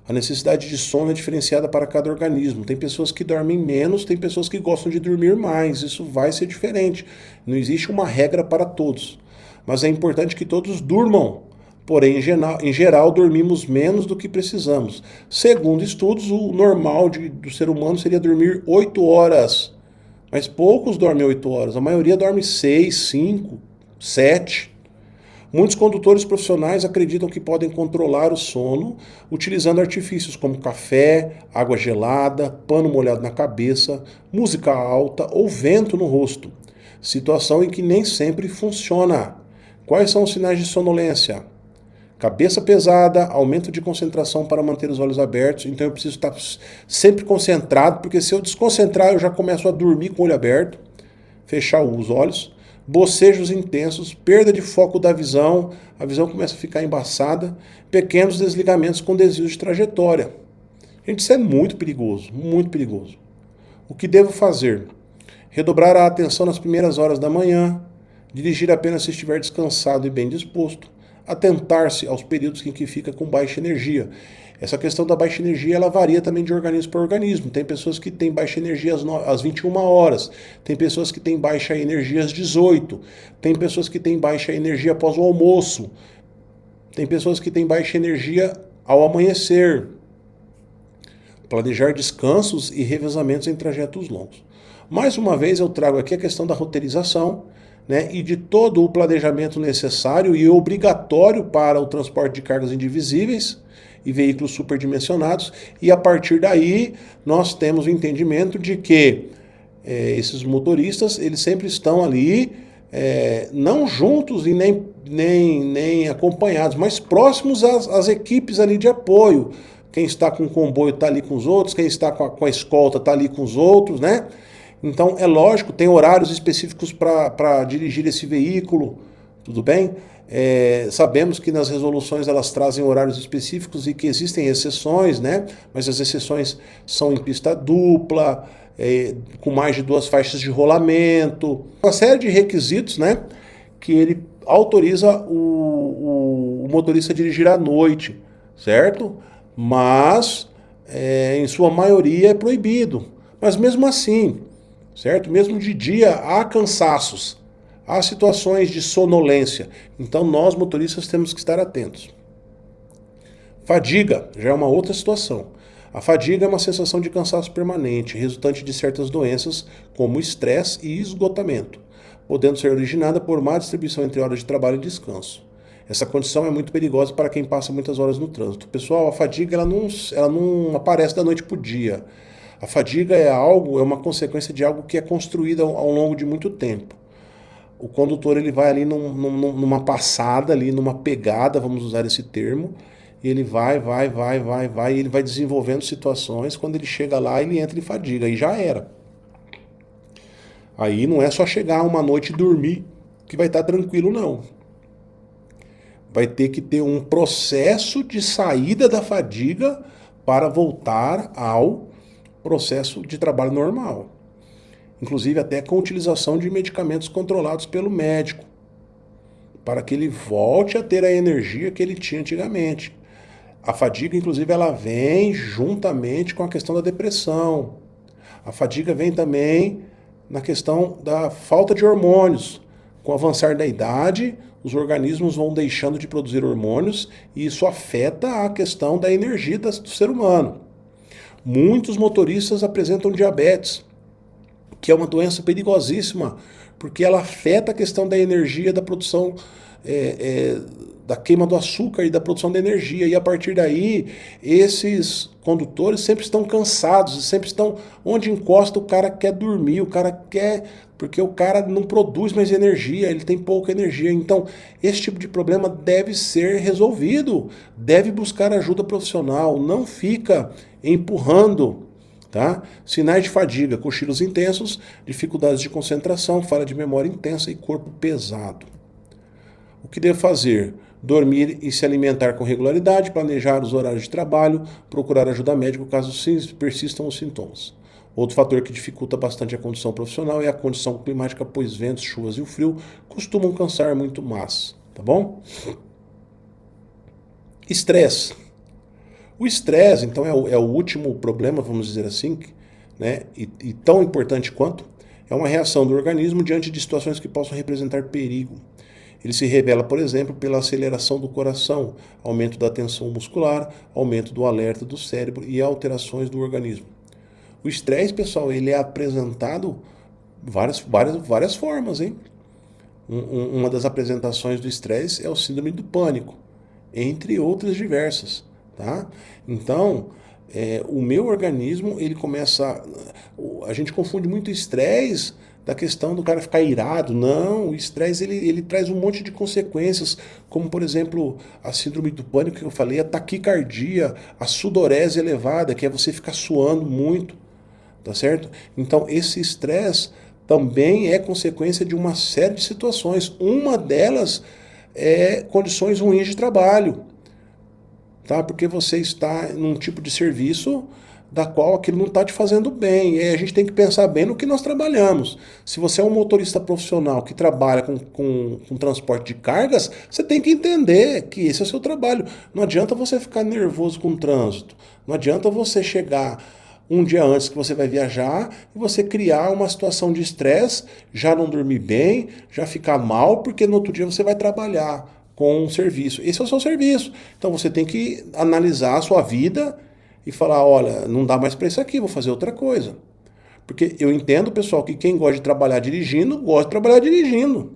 A necessidade de sono é diferenciada para cada organismo. Tem pessoas que dormem menos, tem pessoas que gostam de dormir mais. Isso vai ser diferente. Não existe uma regra para todos. Mas é importante que todos durmam. Porém, em geral, dormimos menos do que precisamos. Segundo estudos, o normal do ser humano seria dormir 8 horas. Mas poucos dormem 8 horas. A maioria dorme 6, 5, 7. Muitos condutores profissionais acreditam que podem controlar o sono utilizando artifícios como café, água gelada, pano molhado na cabeça, música alta ou vento no rosto. Situação em que nem sempre funciona. Quais são os sinais de sonolência? Cabeça pesada, aumento de concentração para manter os olhos abertos. Então eu preciso estar sempre concentrado, porque se eu desconcentrar eu já começo a dormir com o olho aberto, fechar os olhos. Bocejos intensos, perda de foco da visão, a visão começa a ficar embaçada, pequenos desligamentos com desvios de trajetória. Gente, isso é muito perigoso, muito perigoso. O que devo fazer? Redobrar a atenção nas primeiras horas da manhã, dirigir apenas se estiver descansado e bem disposto, atentar-se aos períodos em que fica com baixa energia. Essa questão da baixa energia, ela varia também de organismo para organismo. Tem pessoas que têm baixa energia às 21 horas, tem pessoas que têm baixa energia às 18, tem pessoas que têm baixa energia após o almoço, tem pessoas que têm baixa energia ao amanhecer. Planejar descansos e revezamentos em trajetos longos. Mais uma vez eu trago aqui a questão da roteirização, né, e de todo o planejamento necessário e obrigatório para o transporte de cargas indivisíveis e veículos superdimensionados, e a partir daí nós temos o entendimento de que esses motoristas eles sempre estão ali, não juntos e nem acompanhados, mas próximos às equipes ali de apoio. Quem está com o comboio está ali com os outros, quem está com a escolta está ali com os outros, né? Então, é lógico, tem horários específicos para dirigir esse veículo, tudo bem? Sabemos que nas resoluções elas trazem horários específicos e que existem exceções, né? Mas as exceções são em pista dupla, com mais de 2 faixas de rolamento, uma série de requisitos, né? Que ele autoriza o motorista a dirigir à noite, certo? Mas, em sua maioria, é proibido. Mas mesmo assim, certo? Mesmo de dia, há cansaços, há situações de sonolência. Então, nós, motoristas, temos que estar atentos. Fadiga já é uma outra situação. A fadiga é uma sensação de cansaço permanente, resultante de certas doenças, como estresse e esgotamento, podendo ser originada por má distribuição entre horas de trabalho e descanso. Essa condição é muito perigosa para quem passa muitas horas no trânsito. Pessoal, a fadiga ela não aparece da noite para o dia. A fadiga é uma consequência de algo que é construído ao longo de muito tempo. O condutor ele vai ali numa passada, ali numa pegada, vamos usar esse termo, e ele vai, e ele vai desenvolvendo situações. Quando ele chega lá, ele entra em fadiga, e já era. Aí não é só chegar uma noite e dormir que vai estar tranquilo, não. Vai ter que ter um processo de saída da fadiga para voltar ao processo de trabalho normal. Inclusive até com a utilização de medicamentos controlados pelo médico, para que ele volte a ter a energia que ele tinha antigamente. A fadiga, inclusive, ela vem juntamente com a questão da depressão. A fadiga vem também na questão da falta de hormônios. Com o avançar da idade, os organismos vão deixando de produzir hormônios e isso afeta a questão da energia do ser humano. Muitos motoristas apresentam diabetes, que é uma doença perigosíssima, porque ela afeta a questão da energia, da produção da queima do açúcar e da produção de energia. E a partir daí, esses condutores sempre estão cansados, sempre estão onde encosta, o cara quer dormir, o cara quer, porque o cara não produz mais energia, ele tem pouca energia. Então, esse tipo de problema deve ser resolvido, deve buscar ajuda profissional, não fica empurrando. Tá? Sinais de fadiga, cochilos intensos, dificuldades de concentração, falha de memória intensa e corpo pesado. O que devo fazer? Dormir e se alimentar com regularidade, planejar os horários de trabalho, procurar ajuda médica caso persistam os sintomas. Outro fator que dificulta bastante a condição profissional é a condição climática, pois ventos, chuvas e o frio costumam cansar muito mais, tá bom? Estresse. O estresse, então, é o último problema, vamos dizer assim, né? E tão importante quanto, é uma reação do organismo diante de situações que possam representar perigo. Ele se revela, por exemplo, pela aceleração do coração, aumento da tensão muscular, aumento do alerta do cérebro e alterações do organismo. O estresse, pessoal, ele é apresentado várias formas, hein? Uma das apresentações do estresse é o síndrome do pânico, entre outras diversas, tá? Então, o meu organismo, ele começa... A gente confunde muito estresse da questão do cara ficar irado. Não, o estresse ele traz um monte de consequências, como por exemplo a síndrome do pânico que eu falei, a taquicardia, a sudorese elevada, que é você ficar suando muito, tá certo? Então esse estresse também é consequência de uma série de situações. Uma delas é condições ruins de trabalho, tá? Porque você está num tipo de serviço da qual aquilo não está te fazendo bem. E aí a gente tem que pensar bem no que nós trabalhamos. Se você é um motorista profissional que trabalha com transporte de cargas, você tem que entender que esse é o seu trabalho. Não adianta você ficar nervoso com o trânsito. Não adianta você chegar um dia antes que você vai viajar e você criar uma situação de estresse, já não dormir bem, já ficar mal, porque no outro dia você vai trabalhar com um serviço. Esse é o seu serviço. Então você tem que analisar a sua vida e falar, olha, não dá mais para isso aqui, vou fazer outra coisa. Porque eu entendo, pessoal, que quem gosta de trabalhar dirigindo, gosta de trabalhar dirigindo.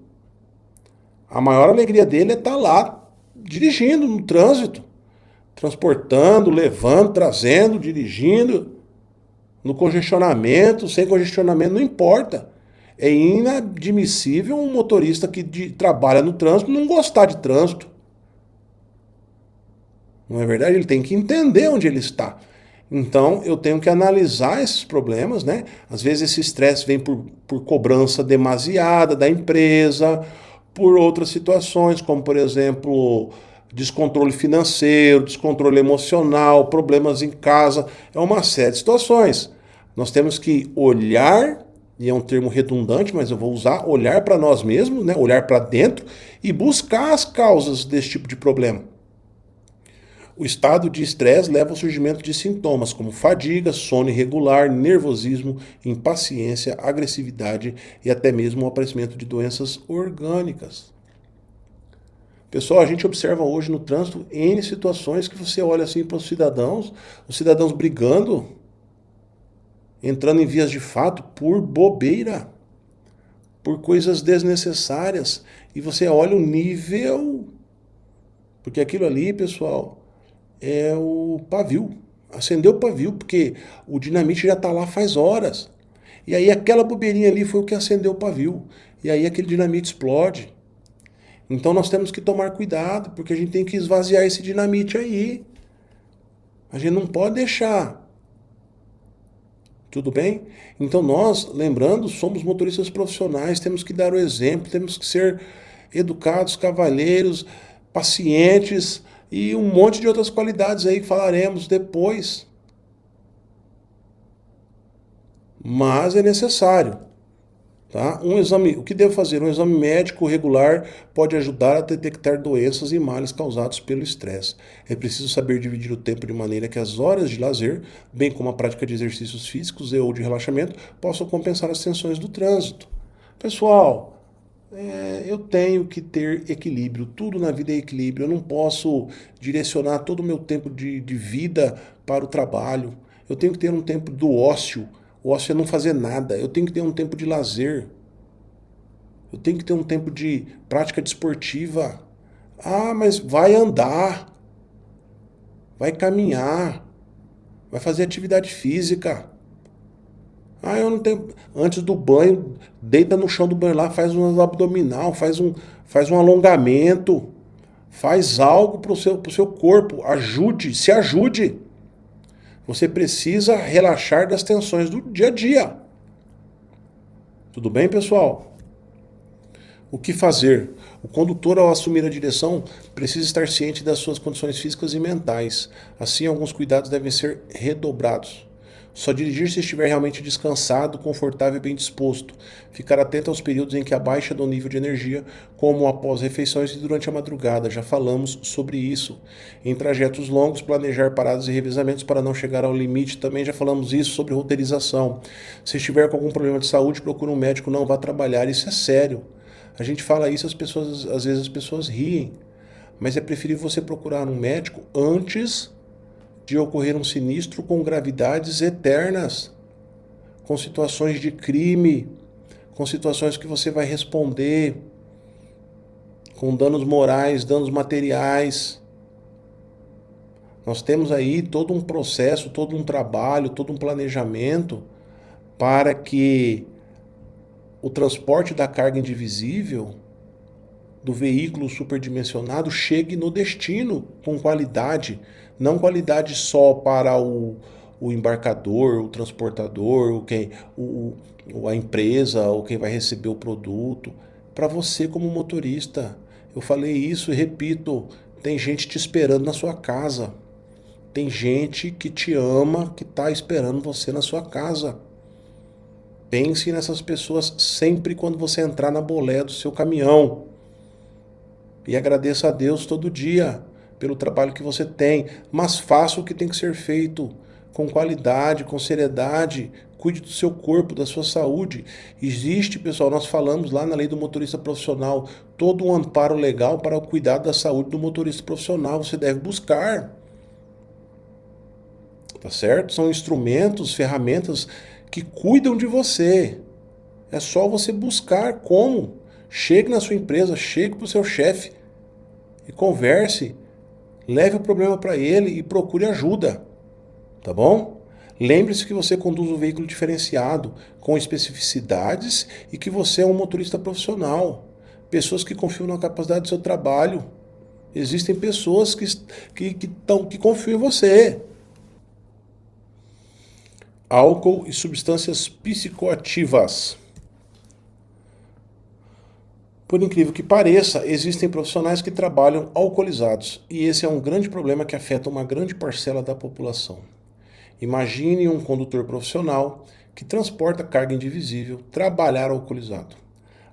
A maior alegria dele é estar lá, dirigindo no trânsito, transportando, levando, trazendo, dirigindo, no congestionamento, sem congestionamento, não importa. É inadmissível um motorista que trabalha no trânsito não gostar de trânsito. Não é verdade? Ele tem que entender onde ele está. Então, eu tenho que analisar esses problemas, né? Às vezes esse estresse vem por cobrança demasiada da empresa, por outras situações, como, por exemplo, descontrole financeiro, descontrole emocional, problemas em casa. É uma série de situações. Nós temos que olhar, e é um termo redundante, mas eu vou usar, olhar para nós mesmos, né? Olhar para dentro e buscar as causas desse tipo de problema. O estado de estresse leva ao surgimento de sintomas como fadiga, sono irregular, nervosismo, impaciência, agressividade e até mesmo o aparecimento de doenças orgânicas. Pessoal, a gente observa hoje no trânsito N situações que você olha assim para os cidadãos brigando, entrando em vias de fato por bobeira, por coisas desnecessárias. E você olha o nível, porque aquilo ali, pessoal, é o pavio. Acendeu o pavio, porque o dinamite já está lá faz horas. E aí aquela bobeirinha ali foi o que acendeu o pavio. E aí aquele dinamite explode. Então nós temos que tomar cuidado, porque a gente tem que esvaziar esse dinamite aí. A gente não pode deixar. Tudo bem? Então nós, lembrando, somos motoristas profissionais, temos que dar o exemplo, temos que ser educados, cavalheiros, pacientes, e um monte de outras qualidades aí que falaremos depois. Mas é necessário. Tá? O que devo fazer? Um exame médico regular pode ajudar a detectar doenças e males causados pelo estresse. É preciso saber dividir o tempo de maneira que as horas de lazer, bem como a prática de exercícios físicos e ou de relaxamento, possam compensar as tensões do trânsito. Pessoal, eu tenho que ter equilíbrio, tudo na vida é equilíbrio. Eu não posso direcionar todo o meu tempo de vida para o trabalho. Eu tenho que ter um tempo do ócio. O ócio é não fazer nada. Eu tenho que ter um tempo de lazer. Eu tenho que ter um tempo de prática desportiva. Ah, mas vai andar, vai caminhar, vai fazer atividade física. Ah, eu não tenho. Antes do banho, deita no chão do banho lá, faz um abdominal, faz um alongamento, faz algo pro seu corpo. Ajude, se ajude. Você precisa relaxar das tensões do dia a dia. Tudo bem, pessoal? O que fazer? O condutor, ao assumir a direção, precisa estar ciente das suas condições físicas e mentais. Assim, alguns cuidados devem ser redobrados. Só dirigir se estiver realmente descansado, confortável e bem disposto. Ficar atento aos períodos em que abaixa do nível de energia, como após refeições e durante a madrugada. Já falamos sobre isso. Em trajetos longos, planejar paradas e revezamentos para não chegar ao limite. Também já falamos isso sobre roteirização. Se estiver com algum problema de saúde, procure um médico, não vá trabalhar. Isso é sério. A gente fala isso, às vezes as pessoas riem. Mas é preferível você procurar um médico antes de ocorrer um sinistro com gravidades eternas, com situações de crime, com situações que você vai responder, com danos morais, danos materiais. Nós temos aí todo um processo, todo um trabalho, todo um planejamento para que o transporte da carga indivisível do veículo superdimensionado chegue no destino com qualidade, não qualidade só para o embarcador, o transportador, a empresa, ou quem vai receber o produto, para você como motorista. Eu falei isso e repito, tem gente te esperando na sua casa, tem gente que te ama, que está esperando você na sua casa. Pense nessas pessoas sempre quando você entrar na boleia do seu caminhão. E agradeça a Deus todo dia pelo trabalho que você tem, mas faça o que tem que ser feito com qualidade, com seriedade. Cuide do seu corpo, da sua saúde. Existe, pessoal, nós falamos lá na lei do motorista profissional, todo um amparo legal para o cuidado da saúde do motorista profissional. Você deve buscar. Tá certo? São instrumentos, ferramentas que cuidam de você. É só você buscar como. Chegue na sua empresa, chegue para o seu chefe e converse. Leve o problema para ele e procure ajuda. Tá bom? Lembre-se que você conduz um veículo diferenciado, com especificidades e que você é um motorista profissional. Pessoas que confiam na capacidade do seu trabalho. Existem pessoas que confiam em você. Álcool e substâncias psicoativas. Por incrível que pareça, existem profissionais que trabalham alcoolizados, e esse é um grande problema que afeta uma grande parcela da população. Imagine um condutor profissional que transporta carga indivisível trabalhar alcoolizado.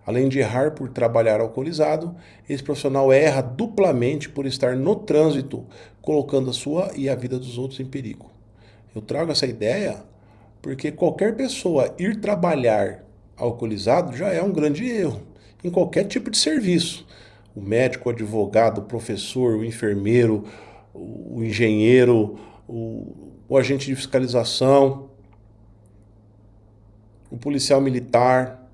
Além de errar por trabalhar alcoolizado, esse profissional erra duplamente por estar no trânsito, colocando a sua e a vida dos outros em perigo. Eu trago essa ideia porque qualquer pessoa ir trabalhar alcoolizado já é um grande erro, em qualquer tipo de serviço. O médico, o advogado, o professor, o enfermeiro, o engenheiro, o agente de fiscalização, o policial militar.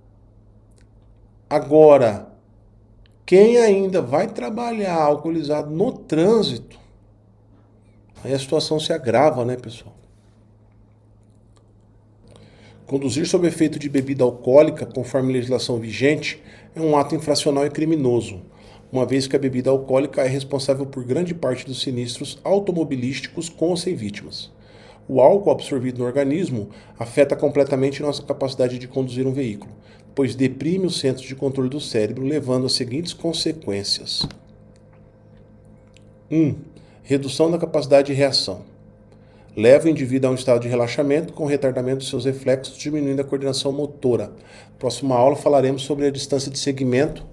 Agora, quem ainda vai trabalhar alcoolizado no trânsito, aí a situação se agrava, né, pessoal? Conduzir sob efeito de bebida alcoólica, conforme a legislação vigente, é um ato infracional e criminoso, uma vez que a bebida alcoólica é responsável por grande parte dos sinistros automobilísticos com ou sem vítimas. O álcool absorvido no organismo afeta completamente nossa capacidade de conduzir um veículo, pois deprime os centros de controle do cérebro, levando às seguintes consequências. 1. Redução da capacidade de reação. Leva o indivíduo a um estado de relaxamento com retardamento de seus reflexos, diminuindo a coordenação motora. Próxima aula falaremos sobre a distância de segmento,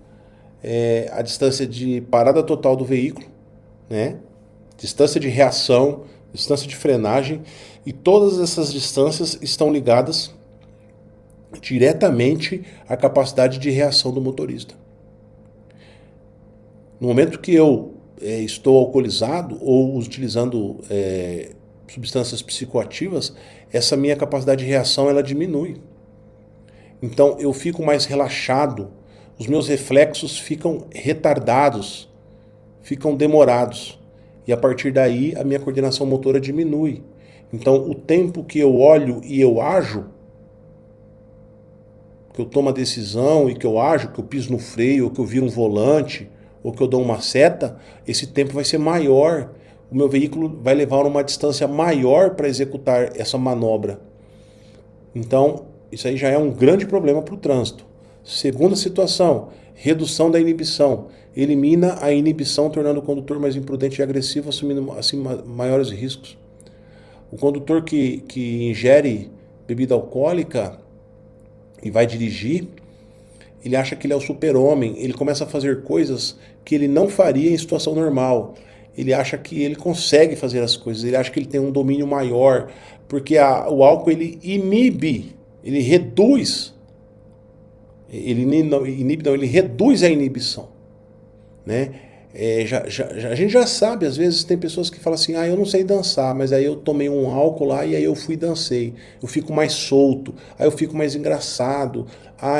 a distância de parada total do veículo, né? Distância de reação, distância de frenagem, e todas essas distâncias estão ligadas diretamente à capacidade de reação do motorista. No momento que eu estou alcoolizado ou utilizando substâncias psicoativas, essa minha capacidade de reação ela diminui. Então eu fico mais relaxado, os meus reflexos ficam retardados, ficam demorados. E a partir daí a minha coordenação motora diminui. Então o tempo que eu olho e eu ajo, que eu tomo a decisão e que eu ajo, que eu piso no freio, ou que eu viro um volante, ou que eu dou uma seta, esse tempo vai ser maior. O meu veículo vai levar uma distância maior para executar essa manobra. Então, isso aí já é um grande problema para o trânsito. Segunda situação, redução da inibição. Elimina a inibição, tornando o condutor mais imprudente e agressivo, assumindo assim maiores riscos. O condutor que ingere bebida alcoólica e vai dirigir, ele acha que ele é o super-homem, ele começa a fazer coisas que ele não faria em situação normal. Ele acha que ele consegue fazer as coisas, ele acha que ele tem um domínio maior, porque o álcool ele inibe, ele reduz, ele reduz a inibição, né? A gente já sabe, às vezes tem pessoas que falam assim, eu não sei dançar, mas aí eu tomei um álcool lá e aí eu fui e dancei. Eu fico mais solto, aí eu fico mais engraçado,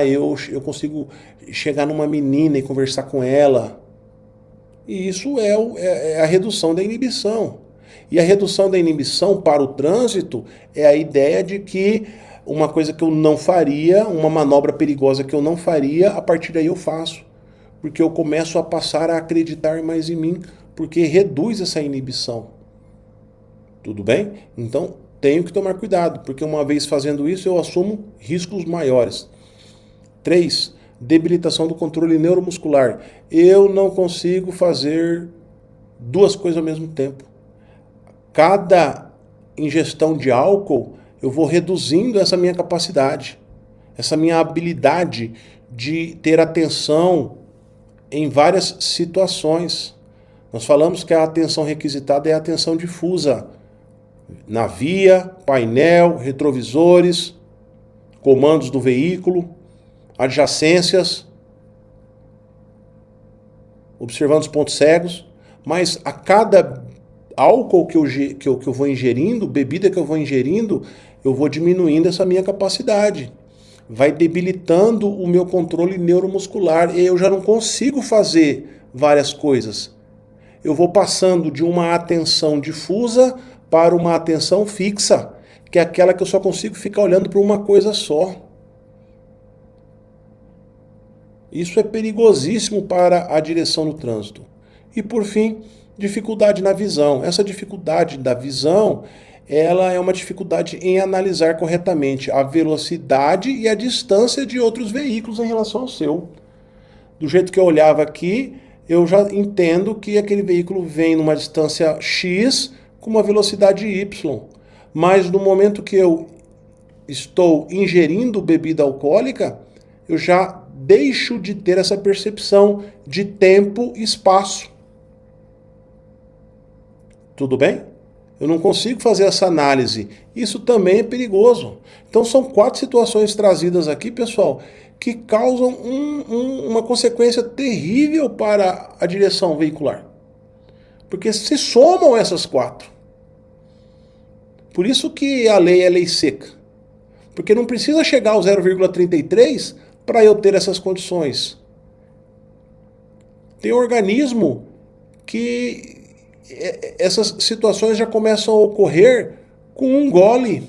eu consigo chegar numa menina e conversar com ela. E isso é a redução da inibição. E a redução da inibição para o trânsito é a ideia de que uma coisa que eu não faria, uma manobra perigosa que eu não faria, a partir daí eu faço. Porque eu começo a passar a acreditar mais em mim, porque reduz essa inibição. Tudo bem? Então, tenho que tomar cuidado, porque uma vez fazendo isso, eu assumo riscos maiores. 3. Debilitação do controle neuromuscular. Eu não consigo fazer duas coisas ao mesmo tempo. Cada ingestão de álcool, eu vou reduzindo essa minha capacidade, essa minha habilidade de ter atenção em várias situações. Nós falamos que a atenção requisitada é a atenção difusa. Na via, painel, retrovisores, comandos do veículo, adjacências, observando os pontos cegos. Mas a cada álcool que eu vou ingerindo, bebida que eu vou ingerindo, eu vou diminuindo essa minha capacidade. Vai debilitando o meu controle neuromuscular e eu já não consigo fazer várias coisas. Eu vou passando de uma atenção difusa para uma atenção fixa, que é aquela que eu só consigo ficar olhando para uma coisa só. Isso é perigosíssimo para a direção no trânsito. E por fim, dificuldade na visão. Essa dificuldade da visão, ela é uma dificuldade em analisar corretamente a velocidade e a distância de outros veículos em relação ao seu. Do jeito que eu olhava aqui, eu já entendo que aquele veículo vem numa distância X com uma velocidade Y. Mas no momento que eu estou ingerindo bebida alcoólica, eu já deixo de ter essa percepção de tempo e espaço. Tudo bem? Eu não consigo fazer essa análise. Isso também é perigoso. Então são 4 situações trazidas aqui, pessoal, que causam uma consequência terrível para a direção veicular. Porque se somam essas 4. Por isso que a lei é lei seca. Porque não precisa chegar ao 0,33 para eu ter essas condições. Tem organismo que essas situações já começam a ocorrer com um gole.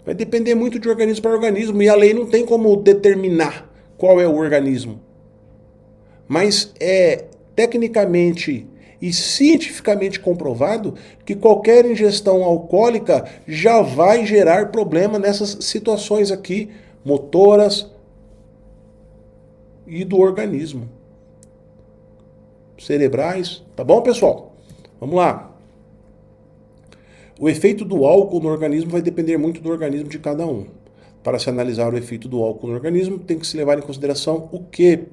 Vai depender muito de organismo para organismo e a lei não tem como determinar qual é o organismo. Mas é tecnicamente e cientificamente comprovado que qualquer ingestão alcoólica já vai gerar problema nessas situações aqui, motoras e do organismo. Cerebrais, tá bom, pessoal? Vamos lá. O efeito do álcool no organismo vai depender muito do organismo de cada um. Para se analisar o efeito do álcool no organismo, tem que se levar em consideração o quê?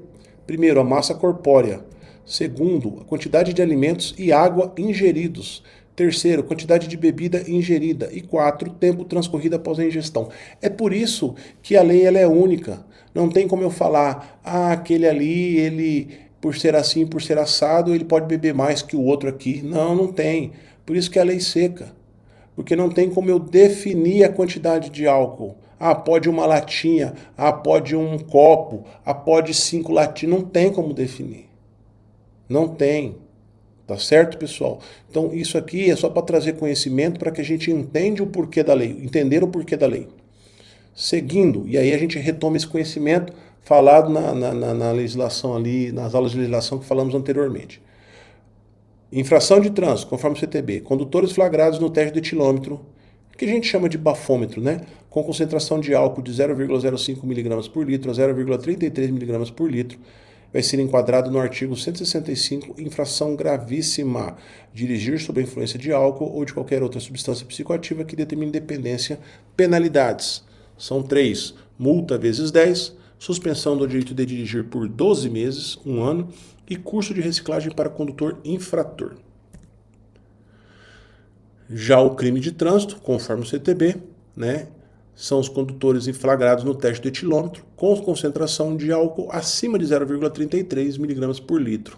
Primeiro, a massa corpórea. Segundo, a quantidade de alimentos e água ingeridos. Terceiro, quantidade de bebida ingerida. E 4, tempo transcorrido após a ingestão. É por isso que a lei ela é única. Não tem como eu falar, aquele ali, ele, por ser assim, por ser assado, ele pode beber mais que o outro aqui. Não, não tem. Por isso que é a lei seca. Porque não tem como eu definir a quantidade de álcool. Ah, pode uma latinha, ah, pode um copo, ah, pode 5 latinhas. Não tem como definir. Não tem. Tá certo, pessoal? Então, isso aqui é só para trazer conhecimento para que a gente entenda o porquê da lei, entender o porquê da lei. Seguindo, e aí a gente retoma esse conhecimento falado na legislação ali, nas aulas de legislação que falamos anteriormente. Infração de trânsito, conforme o CTB. Condutores flagrados no teste do etilômetro, que a gente chama de bafômetro, né? Com concentração de álcool de 0,05 mg por litro a 0,33 mg por litro, vai ser enquadrado no artigo 165, infração gravíssima, dirigir sob a influência de álcool ou de qualquer outra substância psicoativa que determine dependência. Penalidades são 3, multa vezes 10, suspensão do direito de dirigir por 12 meses, 1 ano, e curso de reciclagem para condutor infrator. Já o crime de trânsito, conforme o CTB, né, são os condutores flagrados no teste do etilômetro com concentração de álcool acima de 0,33 mg por litro.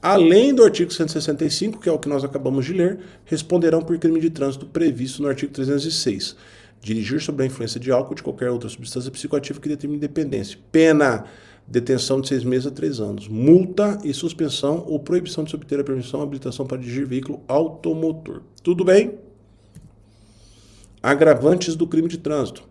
Além do artigo 165, que é o que nós acabamos de ler, responderão por crime de trânsito previsto no artigo 306. Dirigir sob a influência de álcool ou de qualquer outra substância psicoativa que determine dependência. Pena: detenção de 6 meses a 3 anos. Multa e suspensão ou proibição de se obter a permissão ou habilitação para dirigir veículo automotor. Tudo bem? Agravantes do crime de trânsito.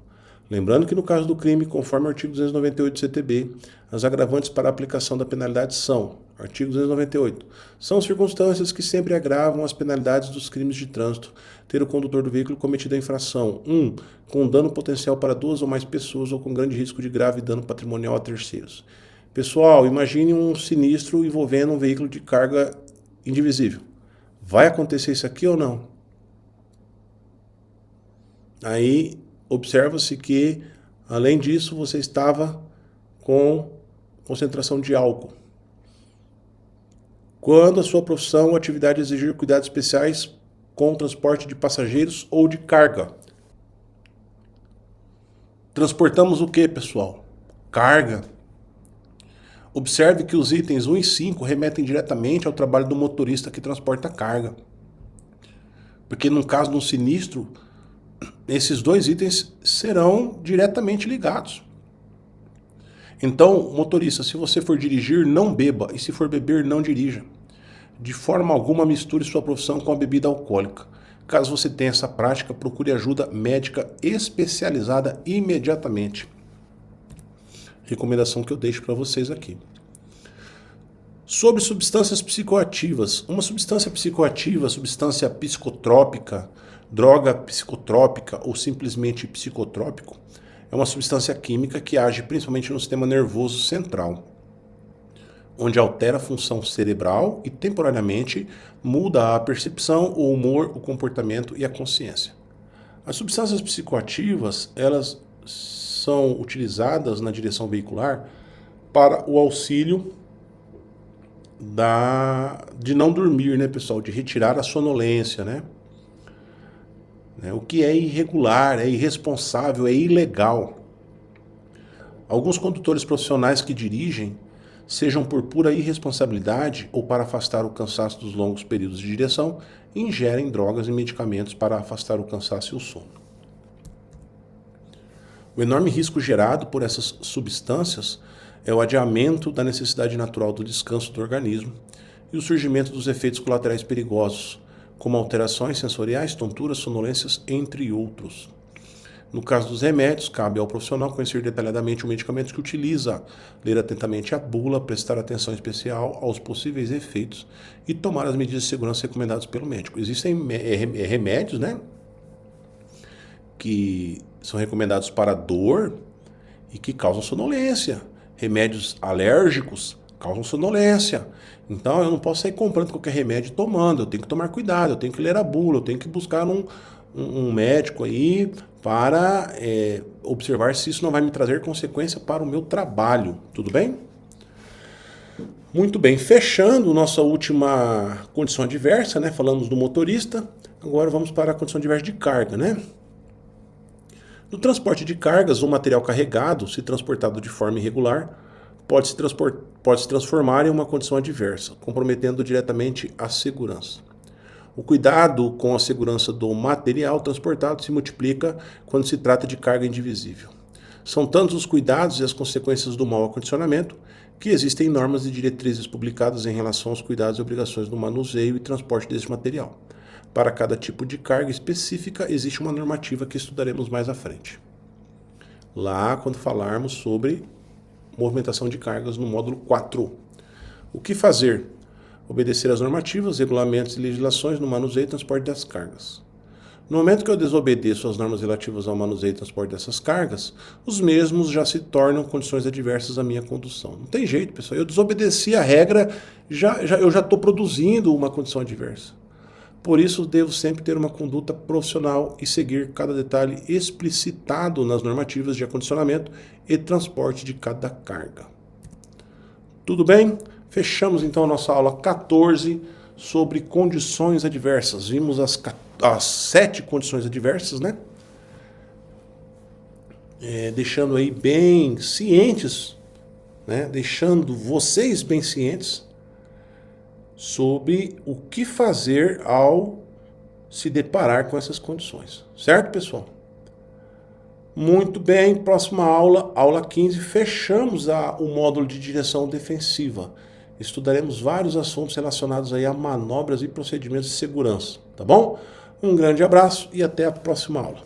Lembrando que no caso do crime, conforme o artigo 298 do CTB, as agravantes para a aplicação da penalidade são, artigo 298, são circunstâncias que sempre agravam as penalidades dos crimes de trânsito, ter o condutor do veículo cometido a infração, 1, com dano potencial para 2 ou mais pessoas ou com grande risco de grave dano patrimonial a terceiros. Pessoal, imagine um sinistro envolvendo um veículo de carga indivisível. Vai acontecer isso aqui ou não? Aí observa-se que, além disso, você estava com concentração de álcool. Quando a sua profissão ou atividade exigir cuidados especiais com o transporte de passageiros ou de carga. Transportamos o que, pessoal? Carga. Observe que os itens 1 e 5 remetem diretamente ao trabalho do motorista que transporta carga. Porque no caso de um sinistro, esses 2 itens serão diretamente ligados. Então, motorista, se você for dirigir, não beba. E se for beber, não dirija. De forma alguma, misture sua profissão com a bebida alcoólica. Caso você tenha essa prática, procure ajuda médica especializada imediatamente. Recomendação que eu deixo para vocês aqui. Sobre substâncias psicoativas. Uma substância psicoativa, substância psicotrópica, droga psicotrópica ou simplesmente psicotrópico, é uma substância química que age principalmente no sistema nervoso central, onde altera a função cerebral e temporariamente muda a percepção, o humor, o comportamento e a consciência. As substâncias psicoativas, elas são utilizadas na direção veicular para o auxílio de não dormir, né, pessoal? De retirar a sonolência, né? O que é irregular, é irresponsável, é ilegal. Alguns condutores profissionais que dirigem, sejam por pura irresponsabilidade ou para afastar o cansaço dos longos períodos de direção, ingerem drogas e medicamentos para afastar o cansaço e o sono. O enorme risco gerado por essas substâncias é o adiamento da necessidade natural do descanso do organismo e o surgimento dos efeitos colaterais perigosos, como alterações sensoriais, tonturas, sonolências, entre outros. No caso dos remédios, cabe ao profissional conhecer detalhadamente o medicamento que utiliza, ler atentamente a bula, prestar atenção especial aos possíveis efeitos e tomar as medidas de segurança recomendadas pelo médico. Existem remédios, né, que são recomendados para dor e que causam sonolência. Remédios alérgicos causam sonolência. Então eu não posso sair comprando qualquer remédio e tomando. Eu tenho que tomar cuidado, eu tenho que ler a bula, eu tenho que buscar um médico aí para observar se isso não vai me trazer consequência para o meu trabalho. Tudo bem? Muito bem. Fechando nossa última condição adversa, né? Falamos do motorista. Agora vamos para a condição adversa de carga, né? No transporte de cargas, o material carregado, se transportado de forma irregular, pode se transformar em uma condição adversa, comprometendo diretamente a segurança. O cuidado com a segurança do material transportado se multiplica quando se trata de carga indivisível. São tantos os cuidados e as consequências do mau acondicionamento que existem normas e diretrizes publicadas em relação aos cuidados e obrigações no manuseio e transporte deste material. Para cada tipo de carga específica, existe uma normativa que estudaremos mais à frente. Lá, quando falarmos sobre movimentação de cargas no módulo 4. O que fazer? Obedecer às normativas, regulamentos e legislações no manuseio e transporte das cargas. No momento que eu desobedeço às normas relativas ao manuseio e transporte dessas cargas, os mesmos já se tornam condições adversas à minha condução. Não tem jeito, pessoal. Eu desobedeci a regra, eu já estou produzindo uma condição adversa. Por isso, devo sempre ter uma conduta profissional e seguir cada detalhe explicitado nas normativas de acondicionamento e transporte de cada carga. Tudo bem? Fechamos então a nossa aula 14 sobre condições adversas. Vimos as 7 condições adversas, né? Deixando aí bem cientes, né? Deixando vocês bem cientes sobre o que fazer ao se deparar com essas condições. Certo, pessoal? Muito bem, próxima aula, aula 15, fechamos o módulo de direção defensiva. Estudaremos vários assuntos relacionados aí a manobras e procedimentos de segurança, tá bom? Um grande abraço e até a próxima aula.